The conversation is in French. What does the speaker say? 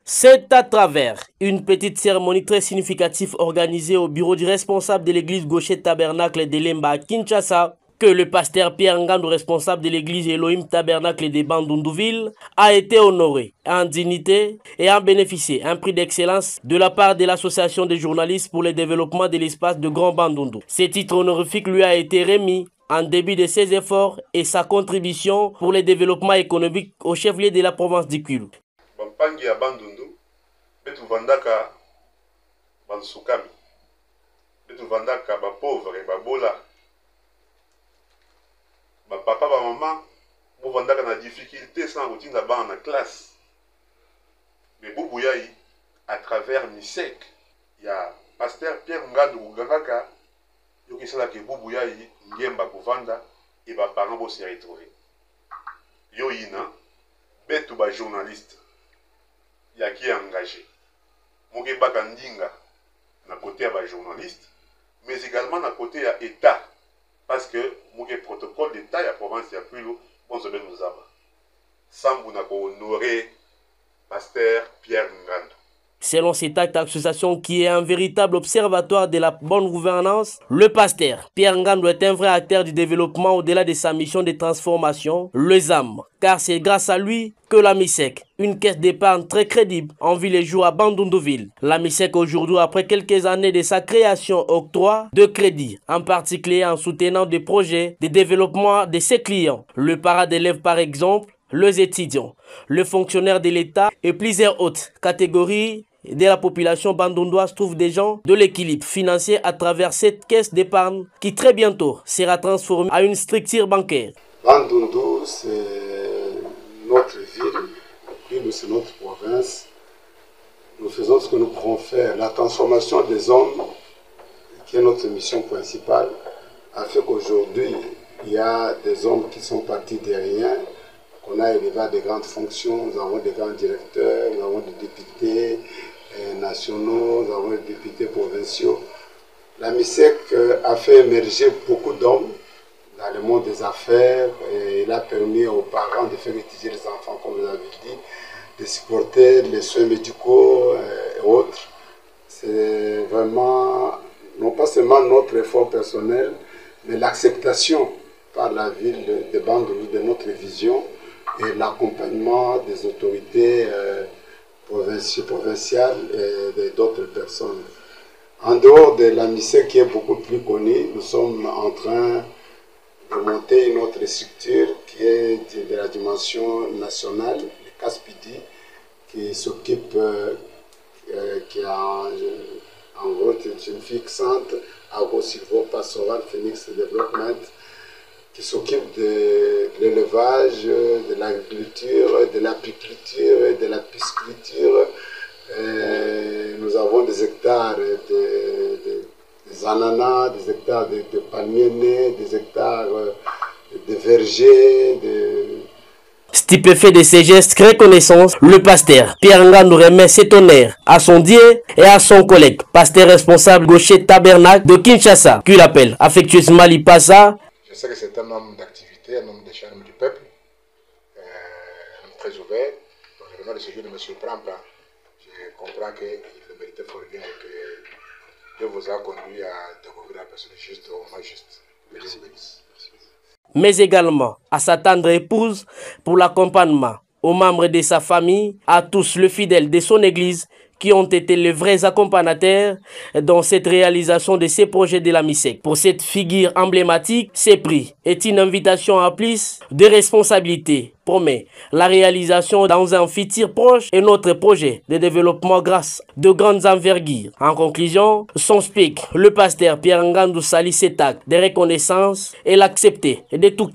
C'est à travers une petite cérémonie très significative organisée au bureau du responsable de l'église Gaucher Tabernacle de Lemba à Kinshasa que le pasteur Pierre Ngandou, responsable de l'église Elohim Tabernacle de Bandundouville, a été honoré en dignité et a bénéficié un prix d'excellence de la part de l'association des journalistes pour le développement de l'espace de Grand Bandundu. Ce titre honorifique lui a été remis en début de ses efforts et sa contribution pour le développement économique au chef-lieu de la province du Kwilu. Bampangi ya Bandundu betu vandaka bansukami betu vandaka bapauvre babola bapapa bamama bo vandaka na difficulté sans routine bana na classe mais bubu yai à travers misek ya pasteur Pierre Ngandou gangaka yokisala ke bubu yai ngemba kovanda et ba parents bo se retrouver yo ina betu ba journaliste ya qui est engagé. Moké Bakandinga, na côté à la journaliste, mais également na côté à l'État. Parce que moké protocole d'État, la province ya Kwilu, bon se nous a. Sambu na ko honorer pasteur Pierre Ngandou. Selon cet acte d'association qui est un véritable observatoire de la bonne gouvernance, le pasteur Pierre Ngandou est un vrai acteur du développement au-delà de sa mission de transformation, le ZAM. Car c'est grâce à lui que la MISEC, une caisse d'épargne très crédible, en vit les jours à Bandundouville. La MISEC aujourd'hui, après quelques années de sa création, octroie de crédits, en particulier en soutenant des projets de développement de ses clients. Le parent d'élèves par exemple, les étudiants, les fonctionnaires de l'État et plusieurs autres catégories de la population bandundoise trouvent des gens de l'équilibre financier à travers cette caisse d'épargne qui très bientôt sera transformée en une structure bancaire. Bandundu, c'est notre ville, Kwilu, c'est notre province. Nous faisons ce que nous pouvons faire. La transformation des hommes, qui est notre mission principale, a fait qu'aujourd'hui, il y a des hommes qui sont partis de rien. On a élevé à de grandes fonctions, nous avons des grands directeurs, nous avons des députés nationaux, nous avons des députés provinciaux. La MISEC a fait émerger beaucoup d'hommes dans le monde des affaires et il a permis aux parents de faire étudier les enfants, comme vous avez dit, de supporter les soins médicaux et autres. C'est vraiment, non pas seulement notre effort personnel, mais l'acceptation par la ville de Bandundu de notre vision et l'accompagnement des autorités provinciales et d'autres personnes. En dehors de la MISEC qui est beaucoup plus connue, nous sommes en train de monter une autre structure qui est de la dimension nationale, le CASPIDI, qui s'occupe, qui a en gros une fixante, Agro Silvo Pastoral Phoenix Development, qui s'occupe de l'élevage, de l'agriculture, de l'apiculture, de la pisciculture. Nous avons des hectares des ananas, des hectares de palmiers nés, des hectares de vergers. Stupéfait de ces gestes, reconnaissance, le pasteur Pierre Ngandou remet cet honneur à son Dieu et à son collègue, pasteur responsable Gaucher Tabernacle de Kinshasa, qui l'appelle affectueusement Lipasa. Je sais que c'est un homme d'activité, un homme de charme du peuple, un homme très ouvert. Donc, le nom de ce jour ne me surprend pas. Je comprends qu'il le méritait fort bien et que Dieu vous a conduit à découvrir la personne juste au moment juste. Que Dieu vous bénisse. Mais également à sa tendre épouse pour l'accompagnement aux membres de sa famille, à tous les fidèles de son église qui ont été les vrais accompagnateurs dans cette réalisation de ces projets de la MISEC. Pour cette figure emblématique, ce prix est une invitation à plus de responsabilités. Promet la réalisation dans un futur proche et notre projet de développement grâce de grandes envergures. En conclusion, son speak, le pasteur Pierre Ngandou salit cet acte de reconnaissance et l'accepter de tout.